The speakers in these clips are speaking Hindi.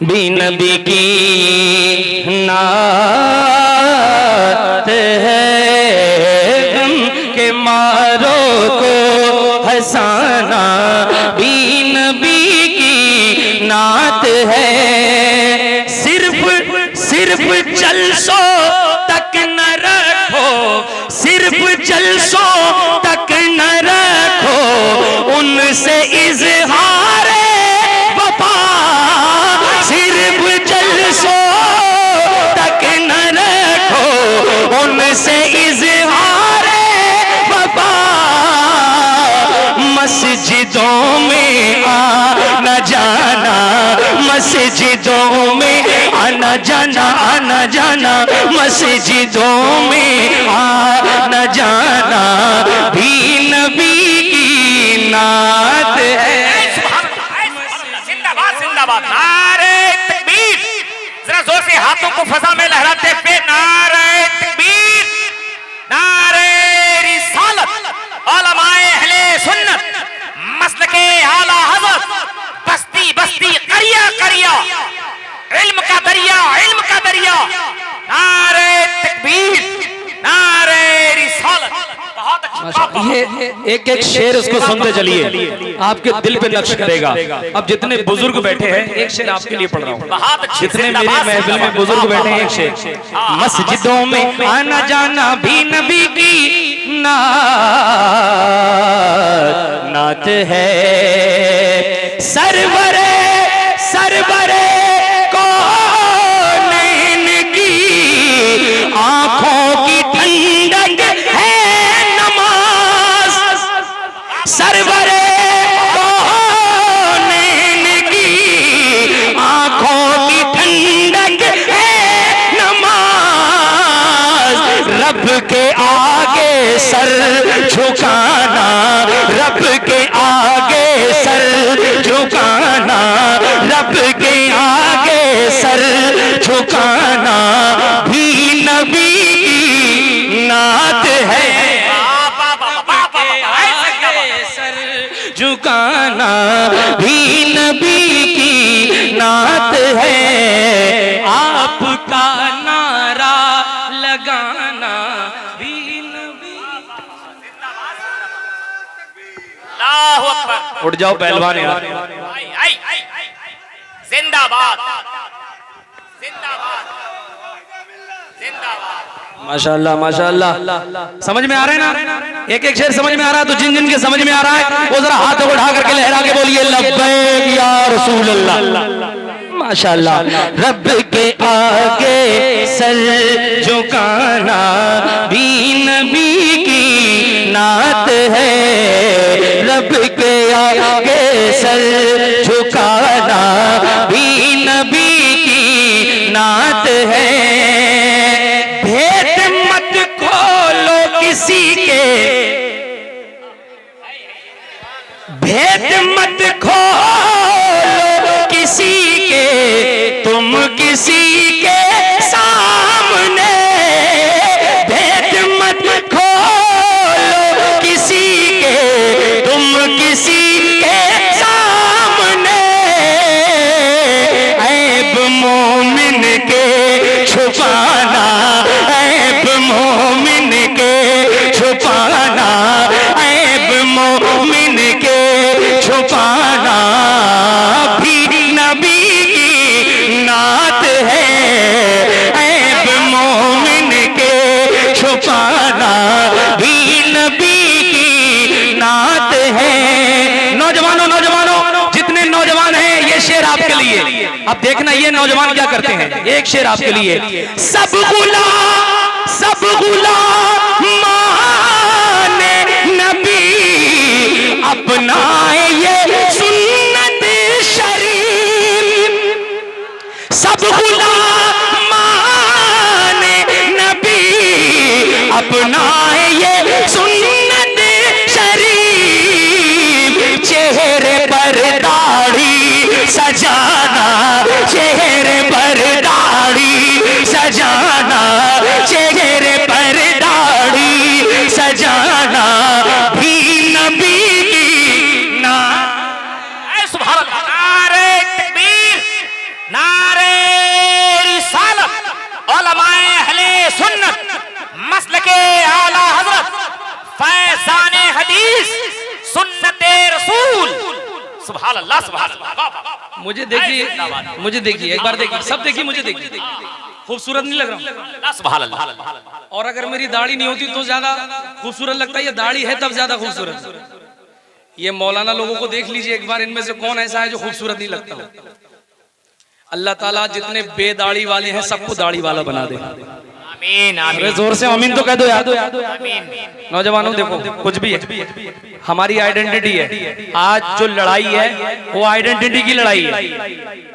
भी नबी की नात है, गम के मारो को हंसाना भी नबी की नात है। सिर्फ जलसों तक न रखो, सिर्फ जलसों तक न रखो, उनसे इजहार वफा। सिर्फ जलसों तक न रखो, उनसे इजहार वफा। मस्जिदों में आना जाना, मस्जिदों में आना जाना, आना जाना, मस्जिदों में आना जाना भी नबी की नात है। जिंदाबाद जिंदाबाद, नारे तकबीर। जरा जोर से हाथों को फजा में लहराते हुए नारे तकबीर, नारे रिसालत। उलमाए अहले सुन्नत, मसलके आला हज़रत, बस्ती बस्ती करिया करिया, इल्म का दरिया, इल्म का दरिया। नारे तकबीर, नारे रिसालत। बहुत अच्छा। ये एक एक शेर उसको सुनते चलिए, आपके दिल पे नक्श करेगा। अब जितने बुजुर्ग बैठे हैं, एक शेर आपके लिए पढ़ रहा हूँ। जितने मेरी महफिल में बुजुर्ग बैठे हैं, एक शेर। मस्जिदों में आना जाना भी नबी की नात है। सरवरे सरवरे कौनैन की आंखों की ठंडक है नमाज। सरवरे कौनैन की आंखों की ठंडक है नमाज। रब के आगे सर झुकाना, रब के आगे सर झुकाना, रब के आगे सर झुकाना भी नबी की नात है। सर झुकाना भी नबी की नात है। आपका नारा लगाना भी नबी। अल्लाहु अकबर। उठ जाओ पहलवान यार। जिंदाबाद जिंदाबाद जिंदाबाद। माशाअल्लाह माशाअल्लाह। समझ में आ रहा है ना? एक एक शेर समझ में आ रहा है तो जिन जिन के समझ में आ रहा है वो जरा हाथों को उठा करके लहरा के बोलिए लब्बैक या रसूल अल्लाह। माशाअल्लाह। रब के आगे सर झुकाना भी नबी की नात है। रब के आगे सर झुकाना भी नबी की नात है। भेद मत खोलो किसी के, भेद मत खोलो किसी के, तुम किसी के सामने। भेद मत खोलो किसी के, तुम किसी के सामने। ऐब मोमिन के छुपाना, ऐब मोमिन के छुपाना, ऐब मोमिन के छुपाना भी नबी की नात है। ऐब मोमिन के छुपाना भी नबी की नात है। नौजवानों नौजवानों जितने नौजवान हैं, ये शेर आपके लिए। अब देखना ये नौजवान क्या करते हैं। एक शेर आपके लिए। सब गुलाम माने नबी, अपनाए ये सुन्नत शरीफ। सब गुलाम माने नबी, अपनाए ये सुन्नत शरीफ। चेहरे पर दाढ़ी सजाना, चेहरे पर दाढ़ी सजाना, चेहरे पर दाढ़ी सजाना भी नबी की नात सुभान अल्लाह सुभान अल्लाह। वाह, वाह, वाह। मुझे देखिए एक बार देखिए, सब देखिए, मुझे देखिए, खूबसूरत नहीं लग रहा हूं? अल्लाह सुभान अल्लाह। और अगर मेरी दाढ़ी नहीं होती तो ज्यादा खूबसूरत लगता है, ये दाढ़ी है तब ज्यादा खूबसूरत। ये मौलाना लोगों को देख लीजिए एक बार, इनमें से कौन ऐसा है जो खूबसूरत नहीं लगता हो? अल्लाह ताला जितने बेदाढ़ी वाले हैं सबको दाढ़ी वाला बना दे। आमीन अरे आमीन जोर से आमीन तो कह दो यार। आमीन। नौजवानों देखो, कुछ भी है, हमारी आइडेंटिटी है। आज जो लड़ाई है वो आइडेंटिटी की लड़ाई है,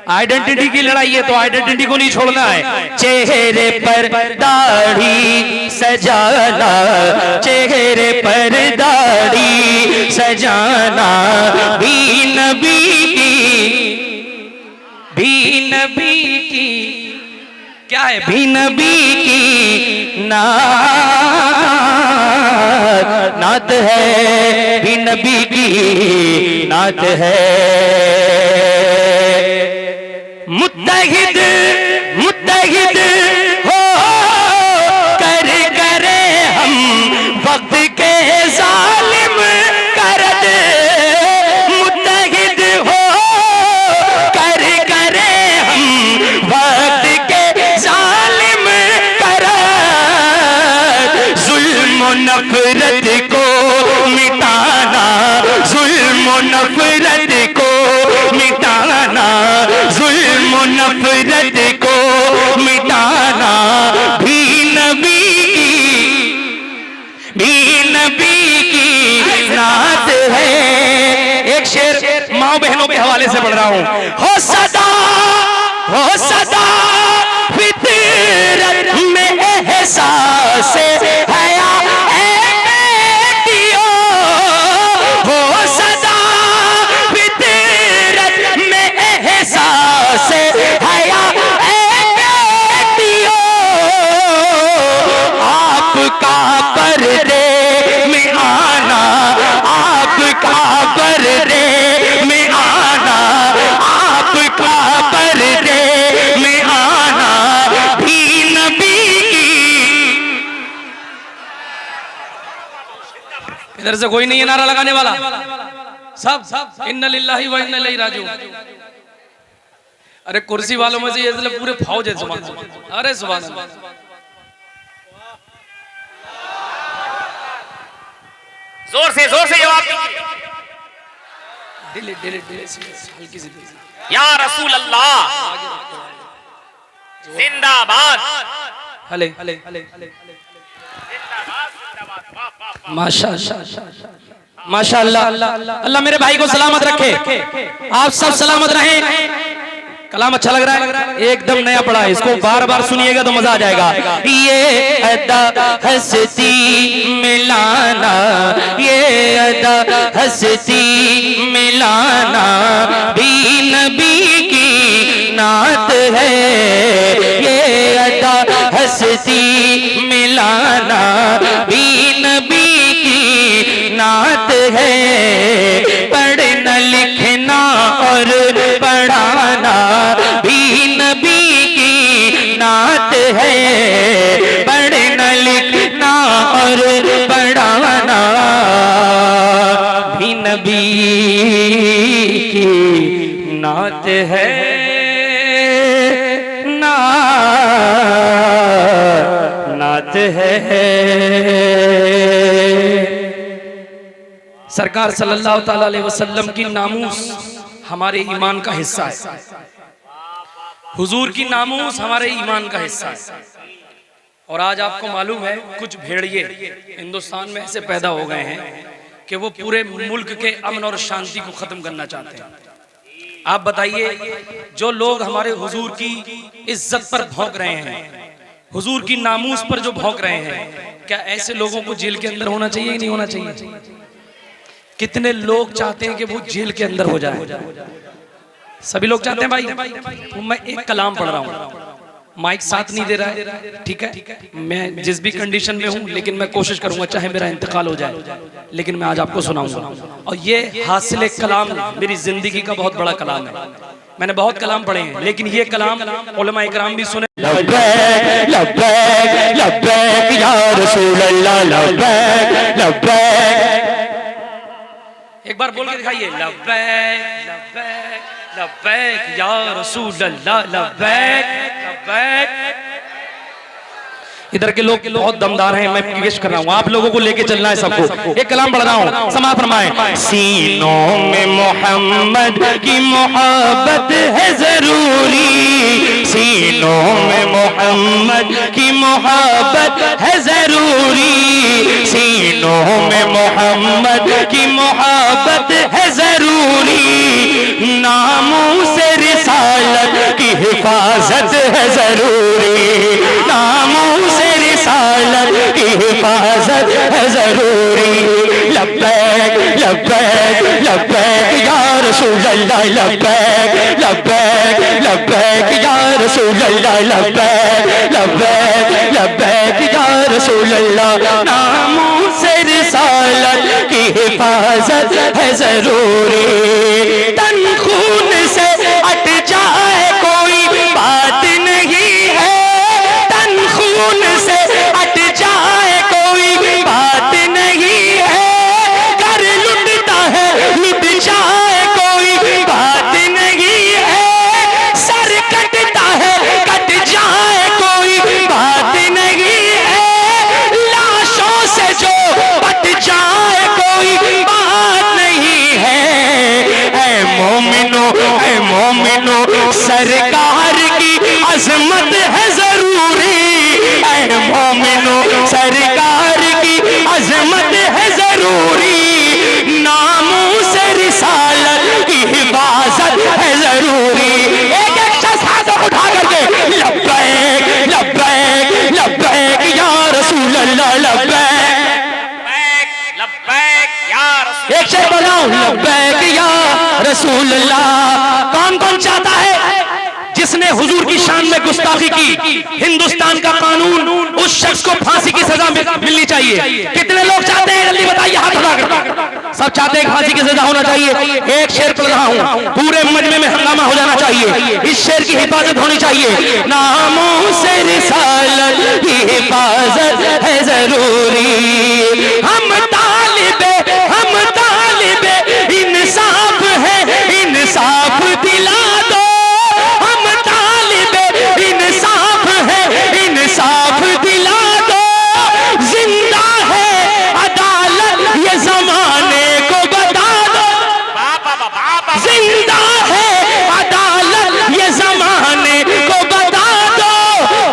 आइडेंटिटी की लड़ाई है, तो आइडेंटिटी को नहीं छोड़ना है। चेहरे पर दाढ़ी सजाना, चेहरे पर दाढ़ी सजाना, भी नबी की क्या है, भी नबी की नात है, भी नबी की नात है। मुत्तहिद मुत्तहिद हो कर करे हम वक्त के जालिम करद, मुत्तहिद हो कर करे हम वक्त के जालिम करद। जुल्म नफरत को मिटाना, जुल्म नफरत को मिटाना, जुल्म नफरत को मिटाना, भी नबी की नात है। एक शेर माँ बहनों के हवाले से पढ़ रहा हूँ। हो सदा फितरत में एहसास हया है बेटियों, हो सदा फितरत में एहसास हया है बेटियों। आपका पर्दे में आना, आपका पर्दे में आना, आपका पर्दे में आना, भी नबी की। इधर से कोई नहीं है नारा लगाने वाला, सब इन्ना लिल्लाहि व इन्ना इलैहि राजिऊन। अरे कुर्सी वालों में से ये इसलिए पूरे फौज है सुभान अल्लाह। अरे सुभान अल्लाह। जोर से जवाब दीजिए। हल्की सी या रसूल अल्लाह जिंदाबाद। हले माशाअल्लाह। अल्लाह मेरे भाई को सलामत रखे, आप सब सलामत रहें। कलाम अच्छा लग रहा है, एकदम नया पड़ा है, इसको बार बार सुनिएगा तो मजा आ जाएगा। ये अदा हस्ती मिलाना, ये अदा हस्ती मिलाना, भी नबी की नात है। ये अदा हस्ती मिलाना, भी नबी की नात है। पढ़ना लिखना और पढ़ाना, भी नबी की नात है। पढ़ना लिखना और पढ़ाना, भी नबी की नात है। नात है। सरकार सल्लल्लाहु ताला अलैहि वसल्लम की नामूस हमारे ईमान का हिस्सा है। हुजूर की नामूस हमारे ईमान का हिस्सा है। और आज आपको मालूम है कुछ भेड़िए हिंदुस्तान में ऐसे पैदा हो गए हैं कि वो पूरे मुल्क के अमन और शांति को खत्म करना चाहते हैं। आप बताइए, जो लोग हमारे हुजूर की इज्जत पर भौंक रहे हैं, हुजूर की नामूस पर जो भौंक रहे हैं, क्या ऐसे लोगों को जेल के अंदर होना चाहिए कि नहीं होना चाहिए? कितने लोग चाहते हैं कि वो जेल के अंदर हो जाए? सभी लोग चाहते हैं भाई। मैं एक कलाम पढ़ रहा हूँ, माइक साथ नहीं दे रहा है, ठीक है? मैं जिस भी कंडीशन में हूँ, लेकिन मैं कोशिश करूंगा चाहे मेरा इंतकाल हो जाए, लेकिन मैं आज आपको सुनाऊंगा। और ये हासिल कलाम मेरी जिंदगी का बहुत बड़ा कलाम है। मैंने बहुत कलाम पढ़े हैं, लेकिन ये कलाम उलमा इकराम भी सुने। लब्बैक लब्बैक लब्बैक या रसूल अल्लाह, लब्बैक लब्बैक एक बार बोल के दिखाइए, लब्बैक लब्बैक लब्बैक या रसूल अल्लाह, लब्बैक लब्बैक। इधर के लोग बहुत दमदार हैं, मैं पेश कर रहा हूँ, आप लोगों को लेके चलना है सबको। एक कलाम पढ़ रहा हूँ, समाअत फरमाएं। सीनों में मोहम्मद की मोहब्बत है जरूरी, सीनों में मोहम्मद की मोहब्बत है जरूरी, सीनों में मोहम्मद की मोहब्बत है जरूरी, नामों से रिसालत की हिफाजत है जरूरी, नामों से रिसालत की हिफाजत है जरूरी। लब्बैक लब्बैक लब्बैक या रसूल अल्लाह, लब्बैक लब्बैक लब्बैक या रसूल अल्लाह, लब्बैक लब्बैक लब्बैक या रसूल अल्लाह, नामों से रिसालत की हिफाजत है जरूरी। तन खून से अट जाए कोई बात नहीं है, तन खून से अट जाए कोई बात नहीं है, कर लुटता है लुट जाए कोई बात नहीं है, सर कटता है कट जाए कोई बात नहीं है, लाशों से जो बट जाए कोई बात नहीं है। ऐ मोमिनो सरकार की अजमत है जरूरी, ऐ मोमिनो सरकार की अजमत है जरूरी, नामों से रिसालत की हिफाजत है जरूरी। एक एक शख्स हाथ उठा करके लब्बैक लब्बैक लब्बैक या रसूल अल्लाह, लब्बैक लब्बैक या रसूल। एक शेर बनाओ, लब्बैक या रसूल अल्लाह। कौन कौन चाहता है जिसने हुजूर की शान में गुस्ताखी की, हिंदुस्तान का कानून उस शख्स को फांसी की सजा मिलनी चाहिए? कितने लोग चाहते हैं, जल्दी बताइए हाथ उठाकर। सब चाहते हैं फांसी की सजा होना चाहिए। एक शेर पढ़ रहा हूं, पूरे मजमे में हंगामा हो जाना चाहिए, इस शेर की हिफाजत होनी चाहिए। नामों से रिसालत की हिफाजत है जरूरी, हम तालिबे इंसाफ है, इंसाफ दिला दो, हम तालिबे इंसाफ है, इंसाफ दिला दो, जिंदा है अदालत ये जमाने को बता दो, जिंदा है अदालत ये जमाने को बता दो,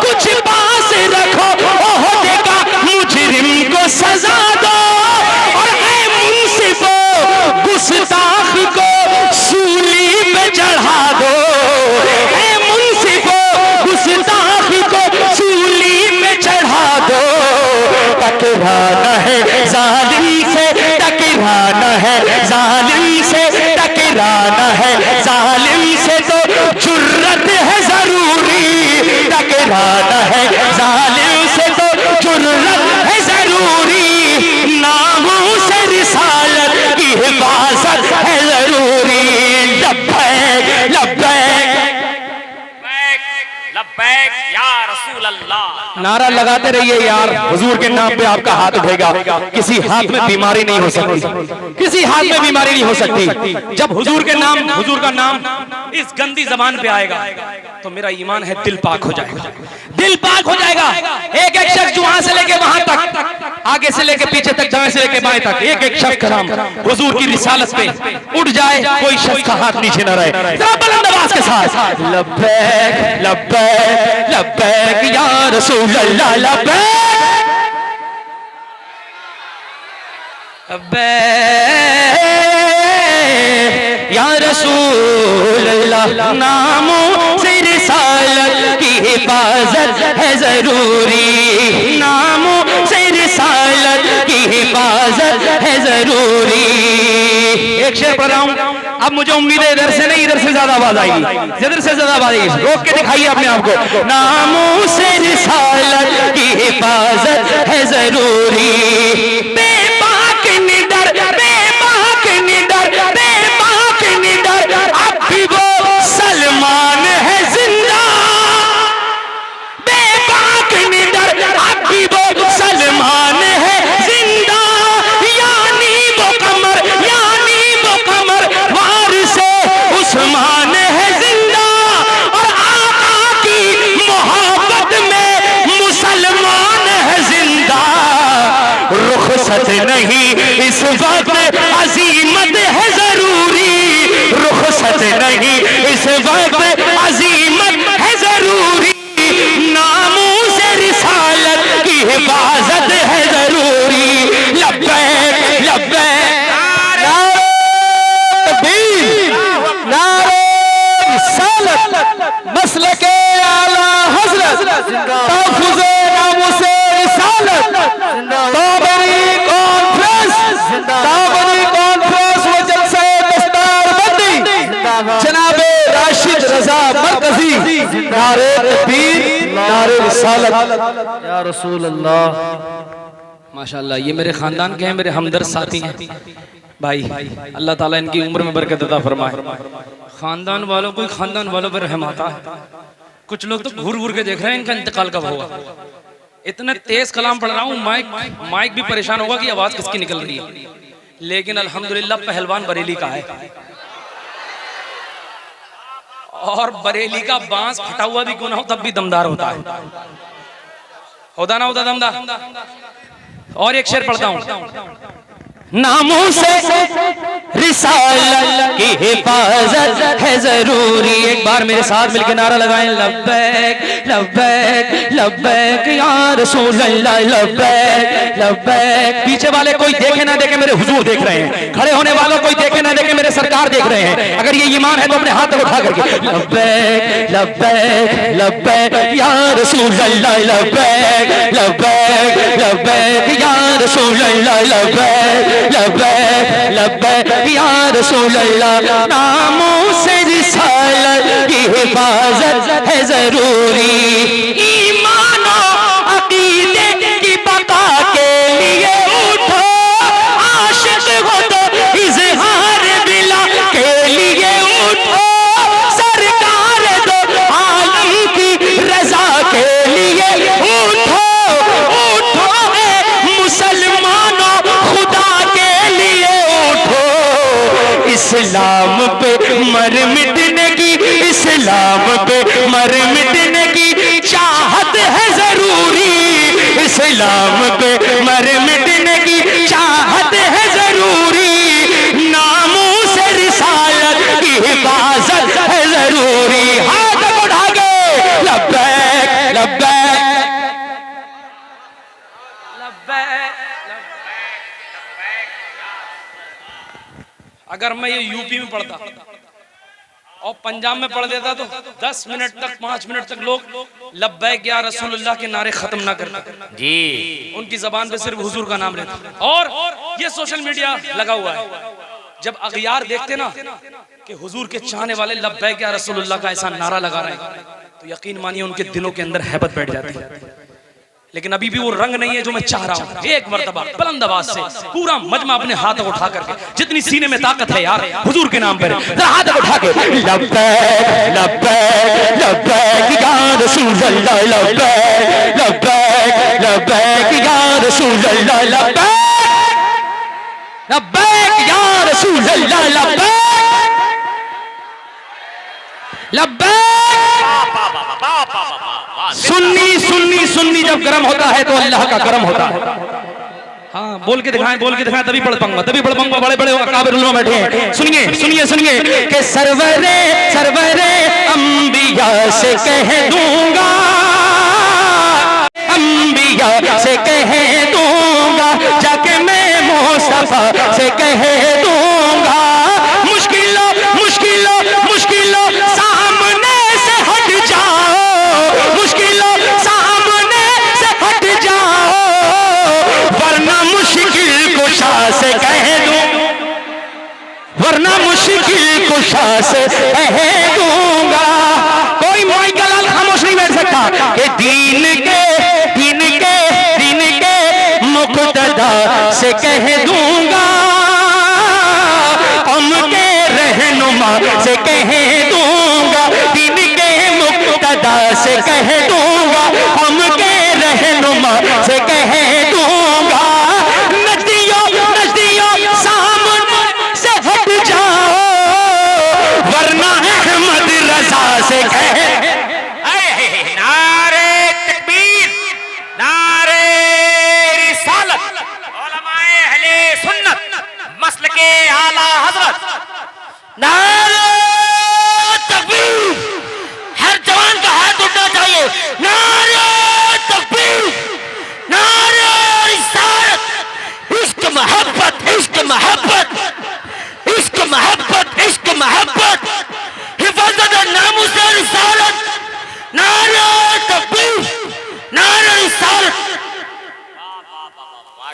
कुछ पास रखो ओहदे का मुजरिम को सजा दो, और ऐ मुंसिफो गुस्ताख को सूली पे चढ़ा दो, ऐ मुंसिफो गुस्ताख को सूली में चढ़ा दो, टकराना है जालिम से, टकराना है जालिम से, टकराना है जालिम से तो जुर्रत है जरूरी, टकराना है जालिम से तो जुर्रत है जरूरी, नामों से रिसालत की हिफाजत है जरूरी। लब्बैक लब्बैक लब्बैक या रसूल अल्लाह। नारा लगाते रहिए यार, हुजूर के नाम पे आपका हाथ उठेगा। किसी हाथ में बीमारी नहीं हो सकती, किसी हाथ में बीमारी नहीं हो सकती। जब हुजूर के नाम, हुजूर का नाम इस गंदी जबान पे आएगा तो मेरा ईमान है दिल पाक हो जाएगा, दिल पाक हो जाएगा। एक एक शख्स वहां से लेके वहां तक, आगे से लेके पीछे तक, दाएं से लेके बाएं तक, एक एक शख्स का नाम हुजूर की रिसालत पे उठ जाए, कोई शख्स का हाथ नीचे न रहे। जरा बुलंद आवाज के साथ लब्बैक लब्बैक लब्बैक या रसूल अल्लाह, लब्बैक लब्बैक या रसूल अल्लाह, नामों से रिसालत की हिफाजत है जरूरी, नामों से रिसालत की हिफाजत है जरूरी। एक शेर पढ़ रहा हूं, अब मुझे उम्मीद है इधर से नहीं, इधर से ज्यादा आवाज आएगी, इधर से ज्यादा आवाज आएगी। रोक के दिखाइए अपने आप को। नामों से रिसालत की हिफाजत है जरूरी, बेबाक निडर, बेबाक निडर, बेबाक निडर, अब भी वो सलमान है जिंदा, बेबाक निडर, अब भी वो सलमान है जिंदा, यानी वो कमर, यानी रुखसत नहीं इस वक्त अजीमत है जरूरी, रुखसत नहीं इस वक्त अजीमत है जरूरी, नामूस रिसालत की हिफाजत है जरूरी। लब्बैक लब्बैक मसलके आला हज़रत तहफ़्फ़ुज़े नामूसे रिसालत ताबरी कॉन्फ्रेंस व जलसे दस्तारबंदी जनाबे राशिद रज़ा मरकज़ी, नारे तकबीर नारे रिसालत या रसूल अल्लाह। माशाअल्लाह, ये मेरे खानदान के हैं, मेरे हमदर्द साथी हैं भाई, अल्लाह ताला इनकी उम्र में बरकत अता फरमाए। खानदान वालों को खानदान वालों पर रहम आता है। कुछ लोग तो घूर घूर के देख रहे हैं इनका इंतकाल कब होगा। इतना तेज कलाम पढ़ रहा हूँ, माइक भी परेशान होगा कि आवाज किसकी निकल रही है, लेकिन अल्हम्दुलिल्लाह पहलवान बरेली का है, और बरेली का बांस फटा हुआ भी क्यों ना हो तब भी दमदार होता है, होता ना होता दमदार। और एक शेर पढ़ता हूँ, नामों से रिसालत की हिफाजत है जरूरी। एक बार मेरे साथ मिलकर नारा लगाएं, लब्बैक लब्बैक लब्बैक या रसूल अल्लाह, लब्बैक लब्बैक। पीछे वाले कोई देखे ना देखे मेरे हुजूर देख रहे हैं, खड़े होने वालों कोई देखे ना देखे मेरे सरकार देख रहे हैं। अगर ये ईमान है तो अपने हाथ उठा करके लब्बैक लब्बैक लब्बैक या रसूल अल्लाह, लब्बैक लब्बैक लब्बैक या रसूल अल्लाह, लब्बैक लब्बैक लब्बैक या रसूल अल्लाह। नामों से रिसालत की हिफाजत है जरूरी, ईमान और अकीदे की बका के लिए उठो, आशिक हो तो इज़हार बिला के लिए उठो, सरकार दो आलम की रजा के लिए उठो, उठो मुसलमानों खुदा इस्लाम पे मर मिटने की, इस्लाम पे मर मिटने की चाहत है जरूरी, इस्लाम पे मर मिटने की चाहत है जरूरी, नामों से रिसालत की हिफाजत है जरूरी। हाथ उठा के लब्बैक लब्बैक लब्बैक। अगर मैं ये यूपी में पढ़ता और पंजाब में पढ़ देता तो 10 मिनट तक 5 मिनट तक लोग लब्बैक या रसूलुल्लाह के नारे खत्म ना करते जी, उनकी जबान पे सिर्फ हुजूर का नाम रहता। और ये सोशल मीडिया लगा हुआ है, जब अगयार देखते ना कि हुजूर के चाहने वाले लब्बैक या रसूलुल्लाह का ऐसा नारा लगा रहे हैं तो यकीन मानिए उनके दिलों के अंदर हैबत बैठ जाती है। लेकिन अभी भी वो रंग नहीं है जो मैं चाह रहा हूँ। एक मर्तबा बुलंद आवाज से पूरा मजमा अपने हाथ उठा करके, जितनी सीने में ताकत है यार हुजूर के नाम पर, हाथ उठा के लब्बैक लब्बैक लब्बैक या रसूल अल्लाह, लब्बैक लब्बैक लब्बैक या रसूल अल्लाह, लब्बैक लब्बैक या रसूल अल्लाह, लब्बैक लब्बैक। सुन्नी सुन्नी सुन्नी जब गर्म होता है तो अल्लाह का करम होता है। हाँ, बोल के दिखाएं तभी पढ़ पाऊंगा, तभी पढ़ पाऊंगा। बड़े बड़े अकाबिर उलमा बैठे हैं, सुनिए सुनिए सुनिए कि सरवरे सरवरे अंबिया से कह दूंगा, अंबिया से कह दूंगा, जाके मैं मुस्तफा से कह दूंगा, मुश्किलों मुश्किलों मुश्किलों सामने से हट जाओ, मुश्किलों सामने से हट जाओ, वरना मुश्किल कुशा से कह दूं, वरना मुश्किल कुशा से कह दूंगा। कोई माइक का लाल खामोश नहीं बैठ सकता कि दीन के मुक़्तदा से कह दूंगा, हम के रहनुमा से कह दूंगा, दीन के मुक़्तदा से कह दूंगा, हम के रहनुमा से कह दूंगा, नजदियों नजदियों सामने से हट जाओ, वरना अहमद रजा से कह। नारे तकबीर, नारे रिसालत, उलमाए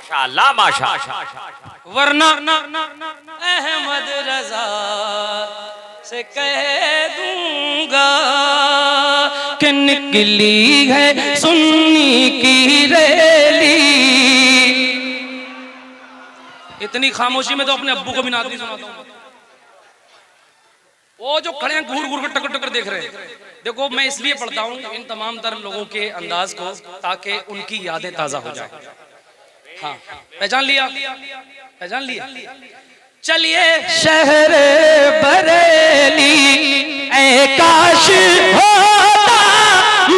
माशाअल्लाह माशाअल्लाह। वरना अहमद रजा से कह दूंगा कि निकली है सुन्नी की रैली। इतनी खामोशी में तो अपने अब्बू को भी नात नहीं सुनाता हूं। वो जो खड़े हैं घूर घूर कर टकर टकर देख रहे हैं। देखो मैं इसलिए पढ़ता हूँ इन तमाम तर लोगों के अंदाज को ताकि उनकी यादें ताजा हो जाए। हाँ पहचान लिया, पहचान लिया। चलिए शहर बरेली ऐ काश होता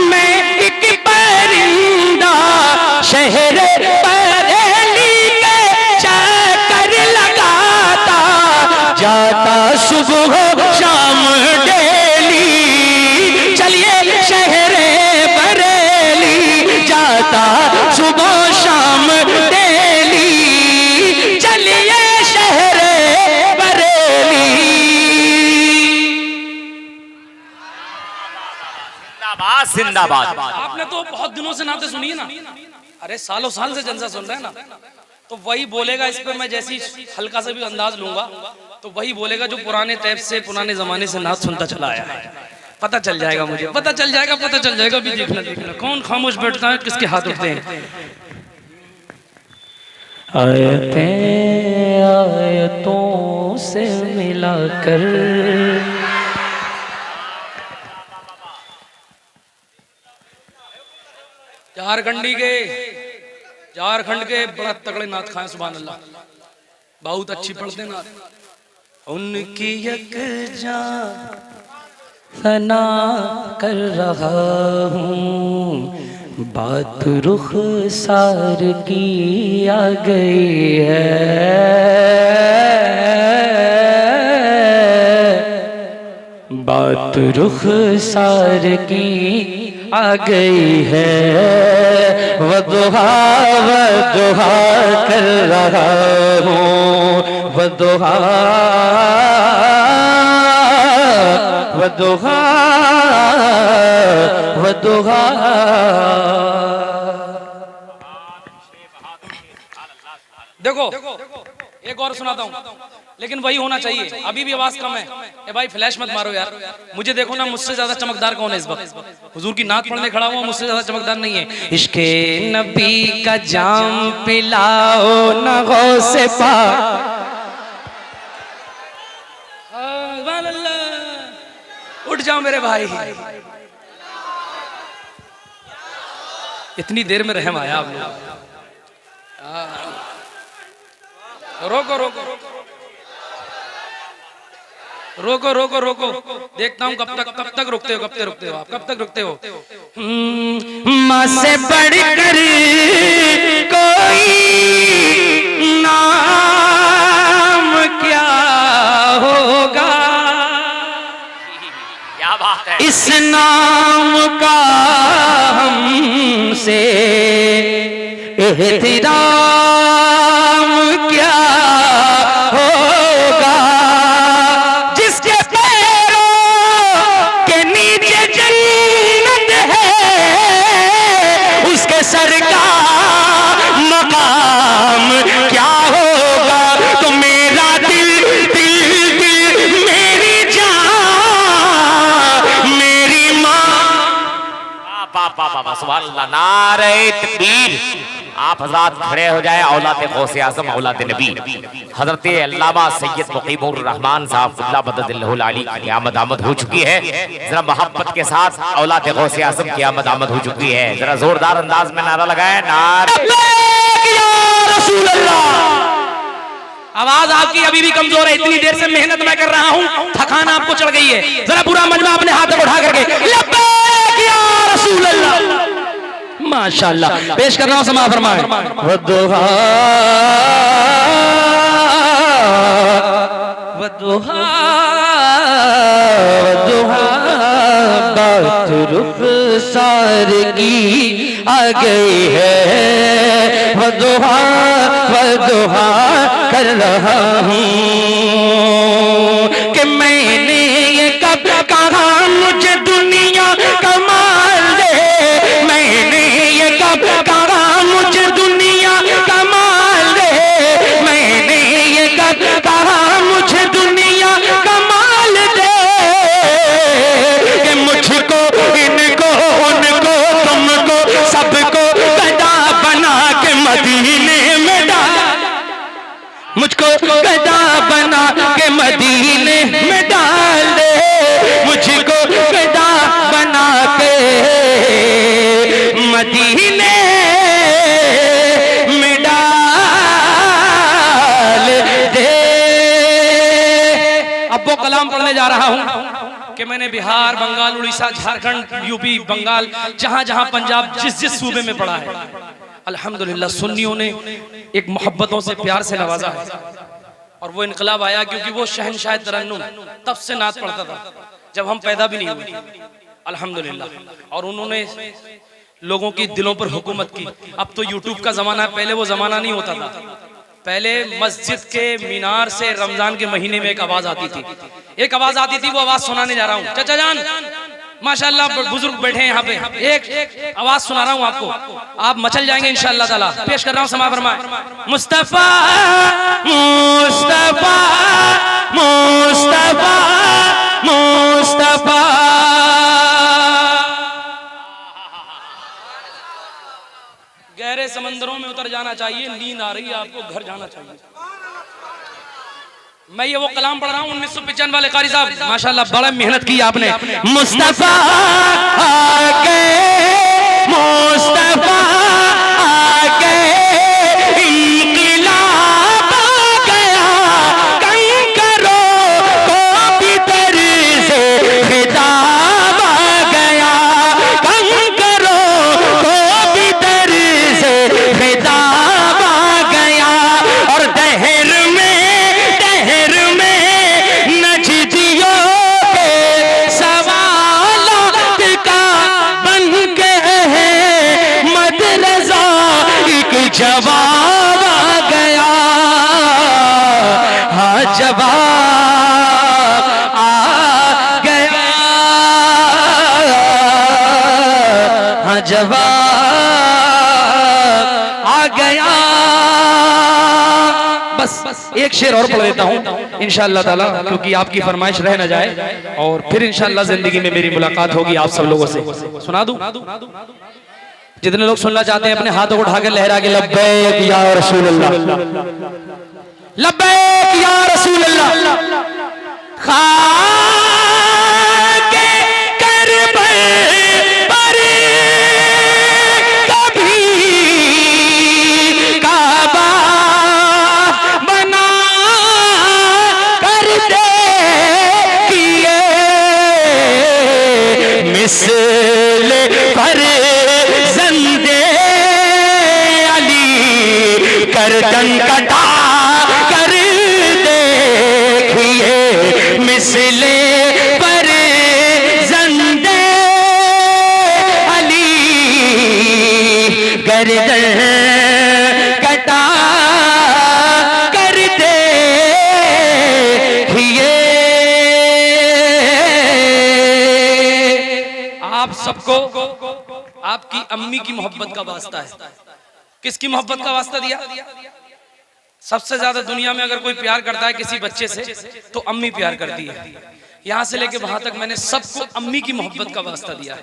मैं एक परिंदा शहर बरेली के चक्कर लगाता जाता सुबह शाम डेली। चलिए शहर बरेली जाता सुबह शाम डेली। चलिए शहर बरेली। जिंदाबाद जिंदाबाद। आपने तो बहुत दिनों से नाते सुनी है ना, अरे सालों साल से जलसा सुन रहे हैं ना, तो वही बोलेगा। इस पे मैं जैसी हल्का सा भी अंदाज लूंगा तो वही बोलेगा जो पुराने टैप से पुराने जमाने से नात सुनता चला आया है। पता चल जाएगा मुझे, पता चल जाएगा, पता चल जाएगा। भी देखना देखना कौन खामोश बैठता है, किसके हाथ उठते हैं। आयतें आयतों से मिलाकर झारखंड के बड़ा तगड़े नात खाए सुभान अल्लाह, बहुत अच्छी पढ़ते नात। उनकी यकजा सना कर रहा हूँ बात रुख सार की आ गई है, बात रुख सार की आ गई है। वदुहा कर रहा हूँ वदुहा वदुहा वदुहा। देखो एक और सुनाता हूँ, लेकिन वही होना चाहिए। अभी भी आवाज कम है। ए भाई फ्लैश मत मारो यार, मुझे देखो ना मुझसे ज्यादा चमकदार कौन है इस वक्त। हुजूर की नात पढ़ने खड़ा हुआ, मुझसे ज्यादा चमकदार नहीं है। इश्के नबी का जाम पिलाओ न गौसे पाक। उठ जाओ मेरे भाई, इतनी देर में रहम आया आप लोग। रोको रोको रोको रोको रोको, देखता हूँ कब तक रुकते हो, आप कब तक रुकते हो। माँ से बढ़कर कोई नाम क्या होगा, क्या बात है। इस नाम का हमसे एहतराम क्या होगा, जिसके पैरों के नीचे जन्नत है उसके सर का मकाम क्या होगा। तो मेरा दिल दिल दिल मेरी जान मेरी माँ। बाबा सुभान अल्लाह, नारे तकबीर। आप हज़रात खड़े हो जाए। औलाद गौसे आज़म औलाद नबी हजरत अल्लामा सैयद मुकीमुर रहमान साहब मददुल्लाह अली की आमद आमद हो चुकी है। जरा मोहब्बत के साथ औलाद गौसे आज़म की आमद आमद हो चुकी है। जरा जोरदार अंदाज में नारा लगाए, नारे या रसूल अल्लाह। आवाज आपकी अभी भी कमजोर है, इतनी देर से मेहनत मैं कर रहा हूँ, थकान आपको चढ़ गई है। जरा पूरा मजमा अपने हाथ में उठा करके लब्बैक या रसूल अल्लाह। माशाअल्लाह, पेश कर रहा हूं, समा फरमाए। वदुहा वदुहा वदुहा बात रुख सार की आ गई है। वदुहा वदुहा कर रहा हूँ कि मैंने ये कब कहा मुझे दुनिया कमाल दे, मैंने ये कब कहा मुझे दुनिया कमाल मदीने में डाल दे। अब वो कलाम पढ़ने जा रहा हूं कि मैंने बिहार, बंगाल, उड़ीसा, झारखंड, यूपी, बंगाल, जहां जहां पंजाब, जिस जिस सूबे में पढ़ा है, अल्हम्दुलिल्लाह सुन्नियों ने एक मोहब्बतों से, प्यार से नवाजा है। और वो इनकलाब आया क्योंकि वो शहनशाह तरन्नुम तब से नात पढ़ता था जब हम पैदा भी नहीं हुए, अल्हम्दुलिल्लाह। और उन्होंने लोगों की दिलों पर हुकूमत की। अब तो यूट्यूब का जमाना है, पहले वो जमाना नहीं होता था। पहले मस्जिद के मीनार से रमजान के महीने में एक आवाज आती थी, वो आवाज सुनाने जा रहा हूँ। चाचा जान माशाल्लाह बुजुर्ग बैठे हैं यहाँ पे, एक आवाज सुना रहा हूँ आपको, आप मचल जाएंगे इंशाअल्लाह ताला। पेश कर रहा हूँ समा फरमाए। मुस्तफा मुस्तफा मुस्तफा मुस्तफा। गहरे समंदरों में उतर जाना चाहिए, नींद आ रही है आपको, घर जाना चाहिए। मैं ये वो कलाम पढ़ रहा हूँ 1995 वाले कारी साहब, माशाल्लाह बड़ा मेहनत की आपने। मुस्तफा आके, मुस्तफा आके, इंक़िलाब आ गया, कंकरों को भी दर से खिताब आ गया, कंकरों को भी दर से खिताब आ गया। और दहर में नजदियों के सवालात का बन के है मदरसा, एक जवाब आ गया। हाँ जवाब आ गया, हाँ जवाब आ गया। बस एक शेर और पढ़ देता हूँ इंशाअल्लाह ताला, क्योंकि आपकी फरमाइश रह न जाए, और फिर इंशाअल्लाह जिंदगी में मेरी मुलाकात होगी आप सब लोगों से। सुना दूं? जितने लोग सुनना चाहते हैं अपने हाथों को उठा के लहरा के लब्बैक या रसूल अल्लाह, लब्बैक या रसूल अल्लाह। खाके करबल पर कभी काबा बना कर देखिए, मिसल पर ज़ंदे अली गर्दन कटा कर देखिए, मिसल पर ज़ंदे अली गर्दन कटा कर देखिए। आप सबको आपकी अम्मी की मोहब्बत का वास्ता है। किसकी मोहब्बत का वास्ता दिया? सबसे ज्यादा दुनिया में अगर कोई प्यार करता है किसी बच्चे से तो अम्मी प्यार करती है। यहां से लेके वहां तक मैंने सबको अम्मी की मोहब्बत का वास्ता दिया।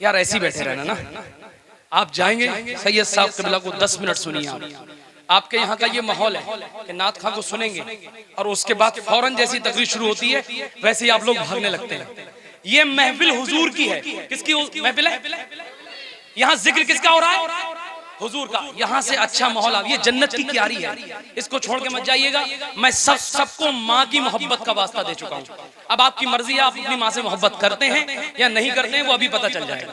यार ऐसे ही बैठे रहना ना, आप जाएंगे सैयद साहब क़िबला को 10 मिनट सुनिए। आपके यहाँ का ये माहौल है कि नात खां को सुनेंगे और उसके बाद फौरन जैसी तकरीर शुरू होती है वैसे ही आप लोग भागने लगते हैं। ये महफिल हुजूर की है। किसकी महफिल है? यहाँ जिक्र किसका हो रहा है? हुजूर का। यहाँ से अच्छा माहौल आ, ये जन्नत की क्यारी है, इसको छोड़ के मत जाइएगा। मैं सबको माँ की मोहब्बत का वास्ता दे चुका हूँ। अब आपकी मर्जी है, आप अपनी माँ से मोहब्बत करते हैं या नहीं करते हैं, वो अभी पता चल जाएगा।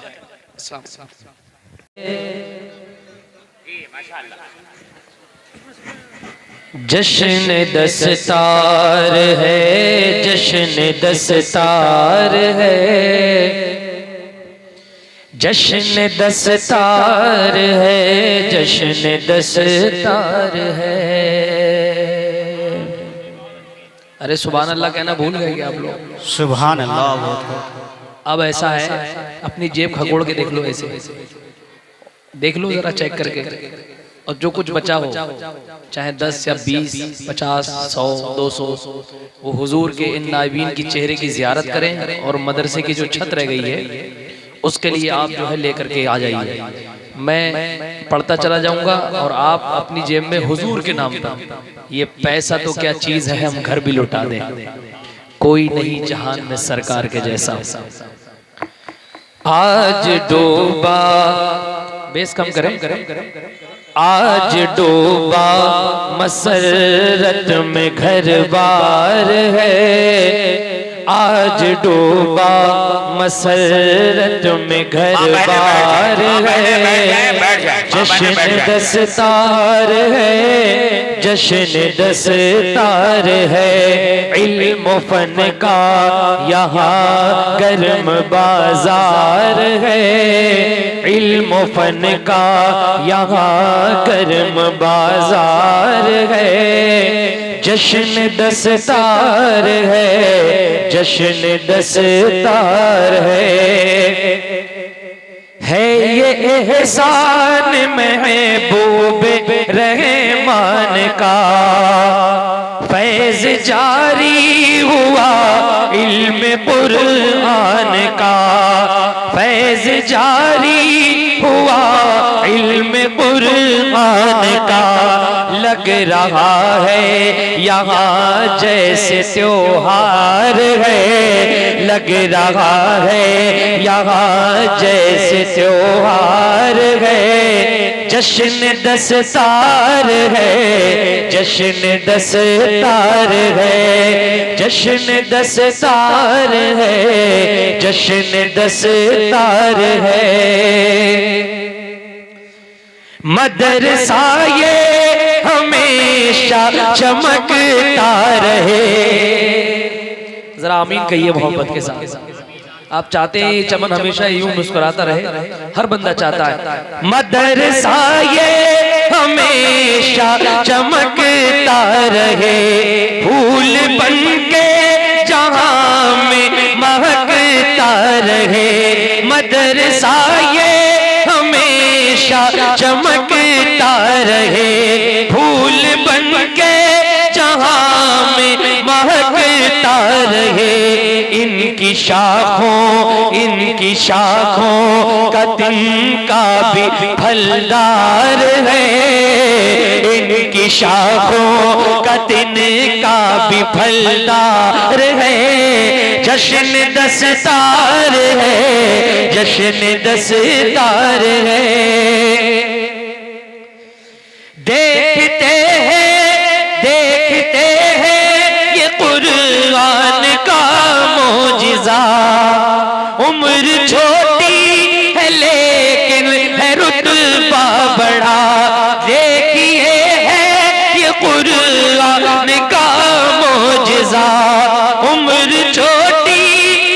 जश्न दस्तार है, जश्न दस्तार है, जश्न दस्तार है, जश्न दस्तार है। अरे सुभान अल्लाह कहना भूल गए क्या आप लोग? सुभान अल्लाह। अब ऐसा है, अपनी जेब खगोड़ के देख लो, ऐसे देख लो जरा चेक करके, और जो कुछ बचा हो चाहे 10 या 20, 50, 100, 200, वो हुजूर के इन नाइबीन की चेहरे की जियारत करें, और मदरसे की जो छत रह गई है उसके लिए आप जो है लेकर के आ जाइए। मैं पढ़ता चला जाऊंगा और आप अपनी जेब में हुजूर के नाम पर, ये पैसा तो क्या चीज है, हम घर भी लुटा दें, कोई नहीं जहान में सरकार के जैसा। आज डूबा बेस कम करें। आज डूबा मसरत में घर बार है, आज डूबा मसरत में घर बार है। जश्न दस्तार है, जश्न दस्तार है। इल्म फन का यहाँ गर्म बाजार है, इल्म फन का यहाँ गर्म बाजार है। जश्न दस्तार है, जश्न दस्तार है ये एहसान महबूब रहमान का। फैज़ जारी हुआ इल्म कुरान का, फैज़ जारी हुआ इल्म कुरान का। लग रहा है यहाँ जैसे त्योहार है, लग रहा है यहाँ जैसे त्योहार है। जश्न दस्तार है, जश्न दस्तार है, जश्न दस्तार है, जश्न दस्तार है। मदरसा ये हमेशा चमकता रहे। जरा आमीन कहिए मोहब्बत के साथ। आप चाहते हैं ये चमन हमेशा यूं मुस्कुराता रहे, हर बंदा चाहता है। मदरसा ये हमेशा चमकता रहे, फूल बनके जहां में महकता रहे। मदरसा ये हमेशा चमकता रहे, फूल बनके जहां में महकता रहे। इनकी शाखों, इनकी शाखों का तिनका भी फलदार है, इनकी शाखों का तिनका भी फलदार है। जश्न दस्तार है, जश्न दस्तार है। देखते हैं, देखते हैं ये कुरान का मौजिज़ा। उम्र छोटी है लेकिन है रुतबा बड़ा। देखिए है ये कुरान का मौजिज़ा। उम्र छोटी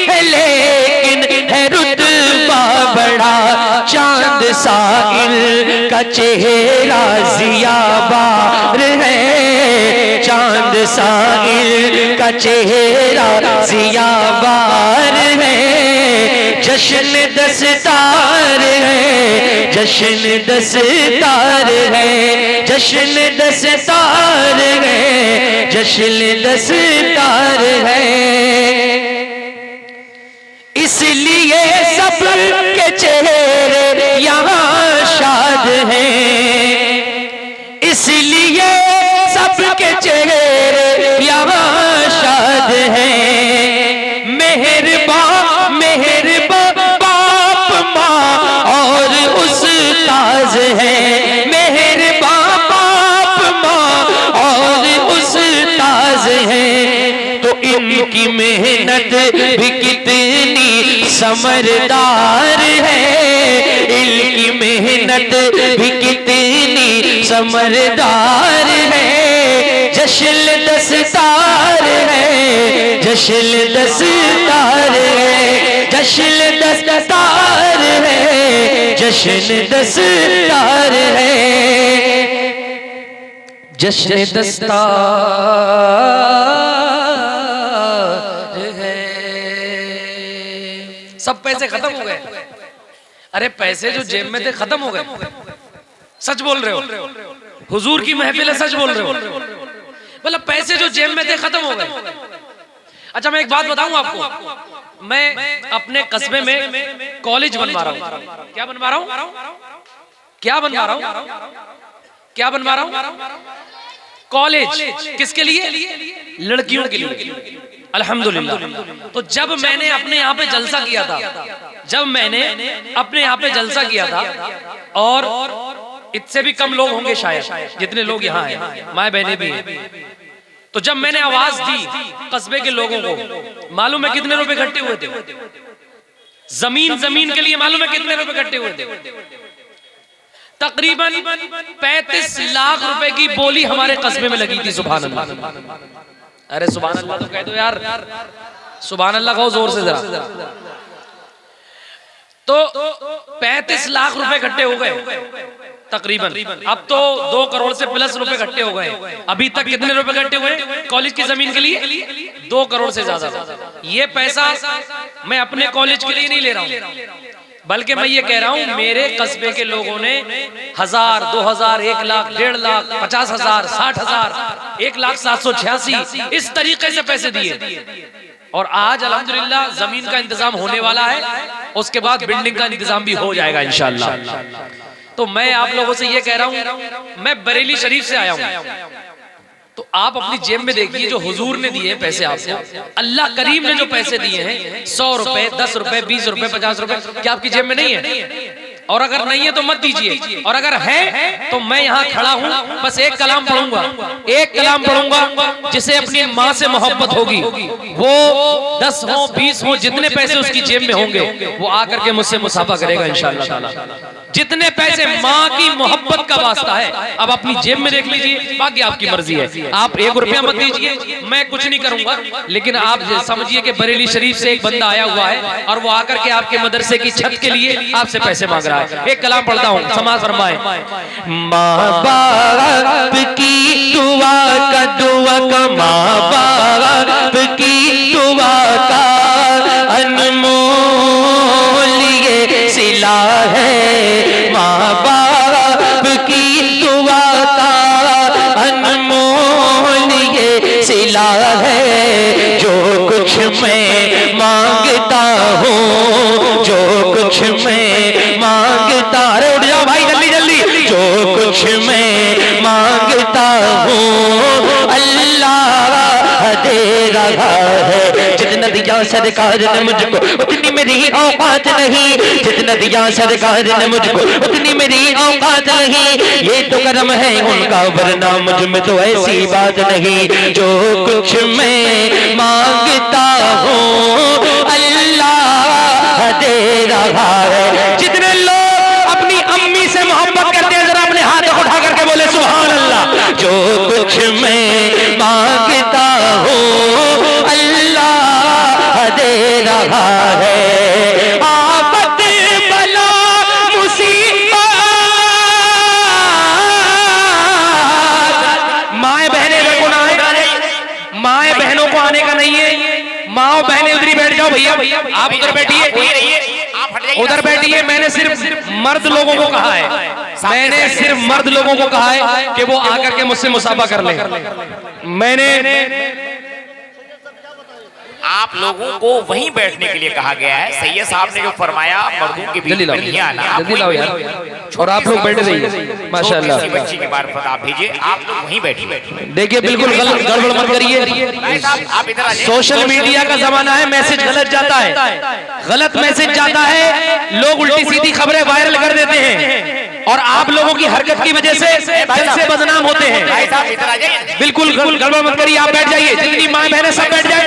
है लेकिन है रुतबा बड़ा। चांद साइल का चेहरा ज़ियाबार है, चांद साइल का चेहरा ज़ियाबार है। जश्न दस्तार है, जश्न दस्तार है, जश्न दस्तार है, जश्न दस्तार है। इसलिए सब के चेहरे यहाँ शाद हैं, इसलिए सबके चेहरे यहाँ शाद हैं। मेहरबान मेहरबान बाप माँ और उस्ताद हैं, मेहरबान बाप माँ और उस्ताद हैं। तो इनकी मेहनत भी कितनी समझदार है, इनकी मेहनत भी कितनी समझदार है। जश्न दस्तार है, जश्न दस्तार है, जश्न दस्तार है, जश्न दस्तार है, जश्न दस्तार है। सब पैसे खत्म हो गए। अरे पैसे जो जेब में थे खत्म हो गए। सच बोल रहे हो, हुजूर की महफिल है, सच बोल रहे हो। मतलब पैसे जो जेब में थे खत्म हो गए। अच्छा मैं एक बात बताऊं आपको, मैं अपने कस्बे में कॉलेज बनवा रहा हूं। क्या बनवा रहा हूं? क्या बनवा रहा हूं? क्या बनवा रहा हूं? कॉलेज। किसके लिए? लड़कियों के लिए। अल्हम्दुलिल्लाह। तो जब मैंने अपने यहाँ पे जलसा किया था, और इससे भी कम लोग होंगे शायद जितने लोग यहाँ हैं, माए बहने भी हैं, तो जब मैंने आवाज दी कस्बे के लोगों को, मालूम है कितने रुपए इकट्ठे हुए थे? जमीन के लिए मालूम है कितने रुपए इकट्ठे हुए थे? तकरीबन 35 लाख रुपए की बोली हमारे कस्बे में लगी थी। सुभान अल्लाह। अरे सुभान अल्लाह तो कह दो यार, सुभान अल्लाह कहो जोर से जरा। तो 35 लाख रुपए इकट्ठे हो गए तकरीबन। अब तो 2 करोड़ से प्लस रुपए इकट्ठे हो गए। अभी तक कितने रुपए इकट्ठे हुए कॉलेज की जमीन के लिए? 2 करोड़ से ज्यादा। ये पैसा मैं अपने कॉलेज के लिए नहीं ले रहा हूं, बल्कि मैं ये कह रहा हूं मेरे कस्बे के लोगों ने 1000, 2000, 1 लाख, 1.5 लाख, 50,000, 60,000, 1,786 इस तरीके से पैसे दिए। और आज अल्हम्दुलिल्लाह जमीन का इंतजाम होने वाला है, उसके बाद बिल्डिंग का इंतजाम भी हो जाएगा इंशाअल्लाह। तो मैं आप लोगों से ये कह रहा हूं, मैं बरेली शरीफ से आया हूं, तो आप अपनी जेब में देखिए जो हुजूर ने दिए पैसे आपको, अल्लाह करीम ने जो पैसे दिए हैं 100 रुपए, 10 रुपए, 20 रुपए, 50 रुपए, क्या आपकी जेब में नहीं है? और अगर नहीं है तो मत दीजिए, और अगर है तो मैं यहाँ खड़ा हूँ, बस एक कलाम पढ़ूंगा, जिसे अपनी माँ से मोहब्बत होगी, वो 10 हो 20 हो, जितने पैसे उसकी जेब में होंगे वो आकर के मुझसे मुसाफा करेगा इंशाअल्लाह ताला। जितने पैसे माँ की मोहब्बत का वास्ता है, अब अपनी जेब में देख लीजिए, बाकी आपकी मर्जी है। आप 1 रुपया मत दीजिए, मैं कुछ नहीं करूंगा, लेकिन आप समझिए कि बरेली शरीफ से एक बंदा आया हुआ है और वो आकर के आपके मदरसे की छत के लिए आपसे पैसे मांग रहा है। एक कलाम पढ़ता हूँ, समाज फरमाए। माँ बाप की दुआ का माँ बाप की दुआ का अनमोल ये सिला है, माँ बाप की दुआ का अनमोल ये सिला है। जो कुछ मैं मांगता हूँ, जो कुछ मैं मांगता, अरे उठ जाओ भाई जल्दी जल्दी, जो कुछ मैं मांगता हूँ अल्लाह दे रहा है। जितना दिया सरकार ने मुझको उतनी मेरी औकात नहीं, जितना दिया सरकार ने मुझको उतनी मेरी औकात नहीं, ये तो करम है उनका, वरना मुझ में तो ऐसी बात नहीं। जो कुछ मैं मांगता हूँ अल्लाह दे रहा है। जितने लोग अपनी अम्मी से मोहब्बत करते हैं जरा अपने हाथ उठा करके बोले सुभान अल्लाह। जो कुछ मैं मांगता हूँ अल्लाह दे रहा है। आफत बला मुसीबत, माए बहनों को आने का नहीं है। माँ बहनें उधर ही बैठ जाओ भैया, आप उधर बैठिए, उधर बैठिए। मैंने सिर्फ मर्द लोगों को कहा है, मैंने सिर्फ मर्द लोगों को कहा है कि वो आकर के मुझसे मुसाफा कर लें। मैंने आप लोगों को वहीं बैठने के लिए कहा गया है। सैयद साहब ने जो फरमाया मर्दों के बीच में नहीं आना, जल्दी लाओ यार, और आप लोग बैठे रहिए माशाअल्लाह। बच्ची के बारे में आप भेजिए, आप लोग वहीं बैठिए। देखिए बिल्कुल गड़बड़ मत करिए। आप इधर आ जाइए। सोशल मीडिया का जमाना है, मैसेज गलत जाता है, गलत मैसेज जाता है, लोग उल्टी सीधी खबरें वायरल कर देते हैं और आप लोगों की हरकत की वजह से दिल से बदनाम होते हैं। बिल्कुल गड़बड़ मत करिए, आप बैठ जाइए, जितनी माँ बहनें सब बैठ जाए,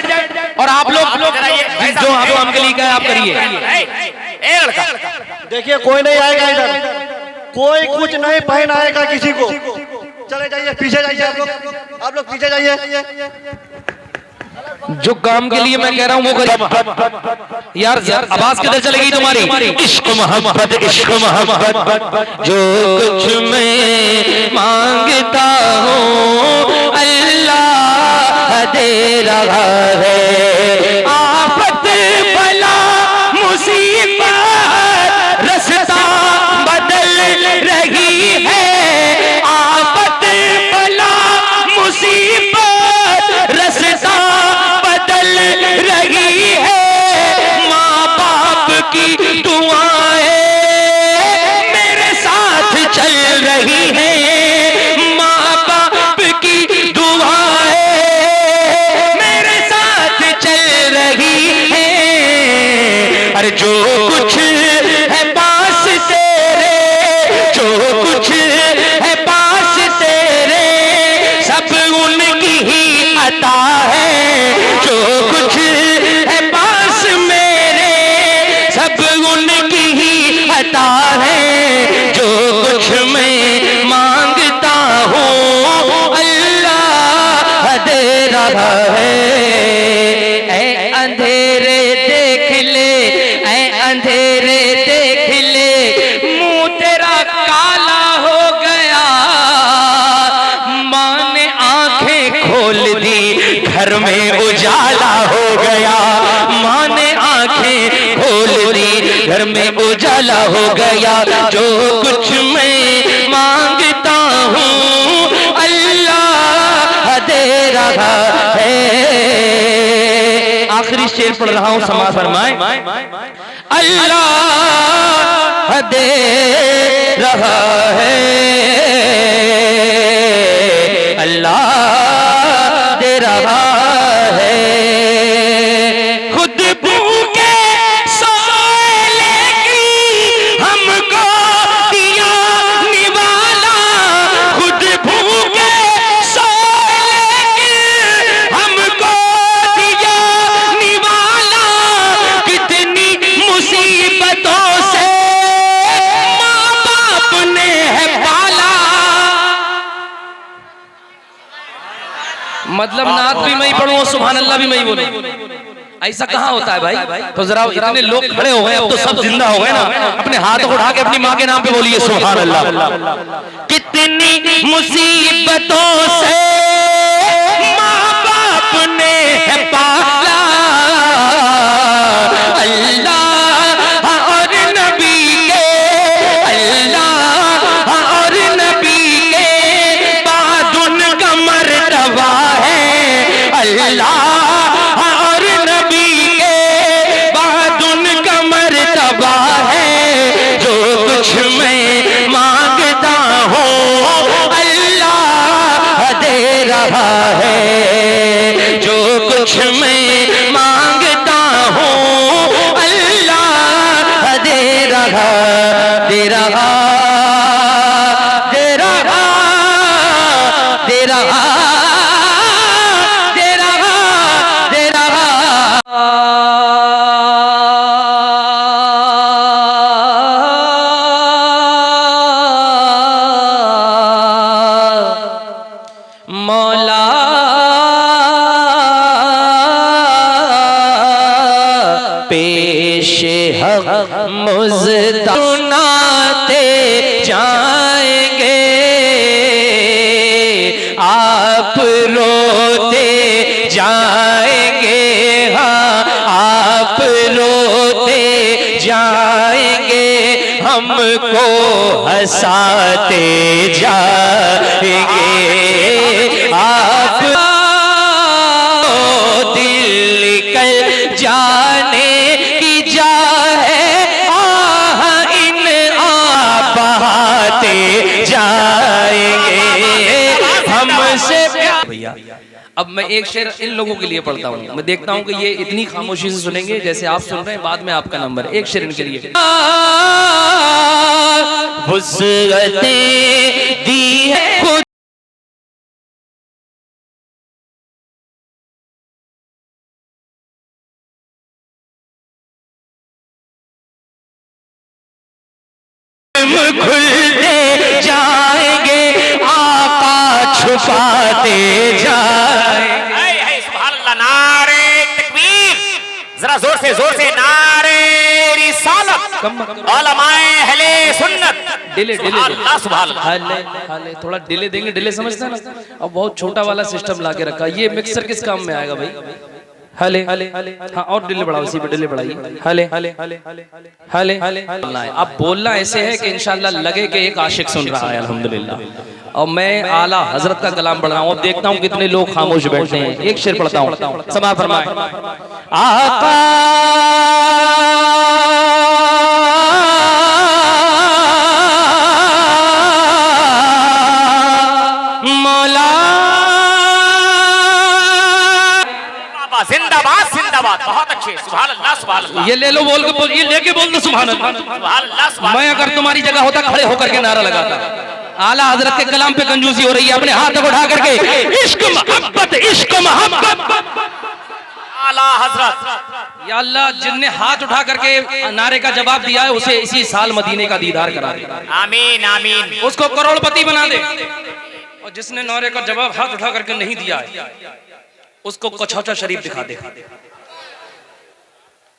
और आप लोग जो हम के लिए कहे आप करिए। देखिए कोई नहीं आएगा इधर, कोई कुछ नहीं पहन आएगा किसी को। चले जाइए, पीछे जाइए, आप लोग पीछे जाइए। जो काम के लिए मैं कह रहा हूँ वो करिए यार। आवाज किधर चलेगी तुम्हारी? इश्क मोहब्बत, इश्क मोहब्बत, जो कुछ मैं मांगता हूँ अल्लाह दे रहा है। आफत बला मुसीबत रास्ता बदल रही है, आफत बला मुसीबत रास्ता बदल रही है। माँ बाप की दुआएं मेरे साथ चल रही हैं, माँ बाप की दुआएं मेरे साथ कुछ है पास तेरे, जो कुछ है पास तेरे, सब उनकी ही अता है। जो कुछ है पास मेरे, सब उनकी ही अता है। जो कुछ मैं मांगता हूँ अल्लाह दे रहा है। ऐ अंधेरे देख ले, ऐ अंधेरे देख ले, मुंह तेरा काला हो गया। माँ ने आंखें खोल दी, घर में उजाला हो गया। माँ ने आंखें खोल दी, घर में उजाला हो गया। जो कुछ मैं मांगता हूँ अल्लाह दे रहा है। आखिरी शेर पढ़ रहा हूं, समाज फरमाए। अल्लाह दे रहा है, अल्लाह दे रहा है। खुद भूखे सोए लेकिन हमको दिया निवाला। खुद भूखे सोए लेकिन हमको दिया निवाला। कितनी मुसीबतों से माँ बाप ने है पाला। मतलब नात भी मैं ही पढ़ूं, सुभान अल्लाह भी मैं ही बोलूं, ऐसा कहाँ होता है भाई? तो जरा इतने लोग खड़े हो गए, अब तो सब जिंदा हो गए ना। अपने हाथों को उठा के अपनी माँ के नाम पे बोलिए सुभान अल्लाह। कितनी मुसीबतों से माँ बाप ने है पाला। अल्लाह और नबी के, अल्लाह और नबी के बाद उनका मर्तबा है। अल्लाह और नबी के बाद उनका मर्तबा है। जो कुछ मैं मांगता हूँ अल्लाह दे रहा है। जो कुछ मैं मांगता हूँ अल्लाह दे रहा, दे रहा, दे रहा, दे रहा, दे रहा, दे रहा। मौला पेश हक मुज़्दा सुनाते जाएंगे। आप रोते जाएंगे, हाँ आप रोते जाएंगे। हमको हंसाते जाएंगे। आप दिल निकल जाने की जा है, आह इन बहाते जाएंगे हमसे। भैया अब मैं एक शेर इन लोगों के लिए पढ़ता हूँ। मैं देखता हूँ कि ये इतनी खामोशी से सुनेंगे जैसे आप सुन रहे हैं। बाद में आपका नंबर, एक शेर इनके लिए। वुसअतें दी है खुद खुलते जाएंगे, आका छुपाते जाएंगे। सुभान अल्लाह, नारे तकबीर, जरा जोर से नारे रिसालत, उलमाए अहले सुन्नत। डिले डिले अल्लाह सुभान अल्लाह। हाले हाले थोड़ा डिले देंगे, डिले समझते हैं ना। अब बहुत छोटा वाला सिस्टम ला के रखा। ये मिक्सर किस काम में आएगा भाई? हले हाँ, और डिले बढ़ाओ, इसी पे डिले बढ़ाइए। हले हले हले हले। अब बोलना ऐसे है कि इंशाल्लाह लगे कि एक आशिक सुन रहा है अल्हम्दुलिल्लाह। और मैं आला हजरत का कलाम पढ़ रहा हूँ। अब देखता हूँ कितने लोग खामोश बैठते हैं। एक शेर पढ़ता हूँ, समा फरमाए। आका मौला जिंदाबाद जिंदाबाद, बहुत अच्छे। सुभान अल्लाह सुभान अल्लाह ये ले लो बोल के बोल, ये लेके बोल दो सुभान अल्लाह। सुभान अल्लाह सुभान मैं अगर तुम्हारी जगह होता खड़े होकर के नारा लगाता। आला हजरत के कलाम पे कंजूसी हो रही है, अपने हाथ को उठा करके इश्क मोहब्बत इश्क मोहब्बत। आला हजरत या अल्लाह, जिनने हाथ उठा करके नारे का जवाब दिया है उसे इसी साल मदीने का दीदार करा दे, आमीन आमीन। उसको करोड़पति बना दे। और जिसने नारे का जवाब हाथ उठा करके नहीं दिया है उसको कछौचा शरीफ दिखा दे।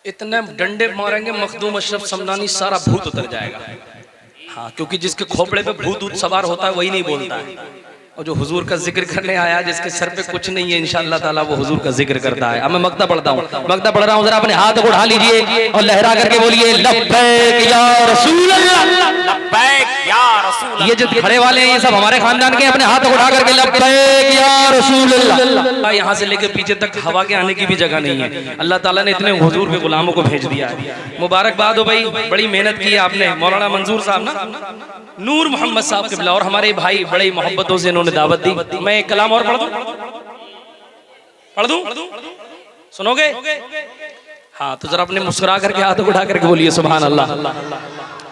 इतने डंडे मारेंगे मखदूम अशरफ समदानी सारा भूत उतर जाएगा। हाँ, क्योंकि जिसके खोपड़े पे भूत सवार होता है वही नहीं बोलता है। और जो हुजूर का जिक्र करने आया जिसके सर पे कुछ नहीं है इंशाअल्लाह ताला वो हुजूर का जिक्र करता है। अब मैं मक्ता पढ़ता हूँ, मक्ता पढ़ रहा हूँ, जरा अपने हाथ को उठा लीजिए और लहरा करके बोलिए लब्बैक या रसूल अल्लाह, लब्बैक या रसूल अल्लाह। ये जो खड़े वाले हैं ये सब हमारे खानदान के, अपने हाथ को उठा करके लब्बैक या रसूल अल्लाह। यहाँ से लेकर पीछे तक हवा के आने की भी जगह नहीं है। अल्लाह ताला ने इतने हुजूर के गुलामों को भेज दिया है। मुबारकबाद हो भाई, बड़ी मेहनत की है आपने। मौलाना मंजूर साहब ना, नूर मोहम्मद साहब के बिला और हमारे भाई बड़ी मोहब्बतों से इन्होंने दावत दी। मैं एक कलाम और पढ़ दूं सुनोगे? हाँ, तो जरा अपने मुस्कुरा करके हाथ उठा करके बोलिए सुभान अल्लाह।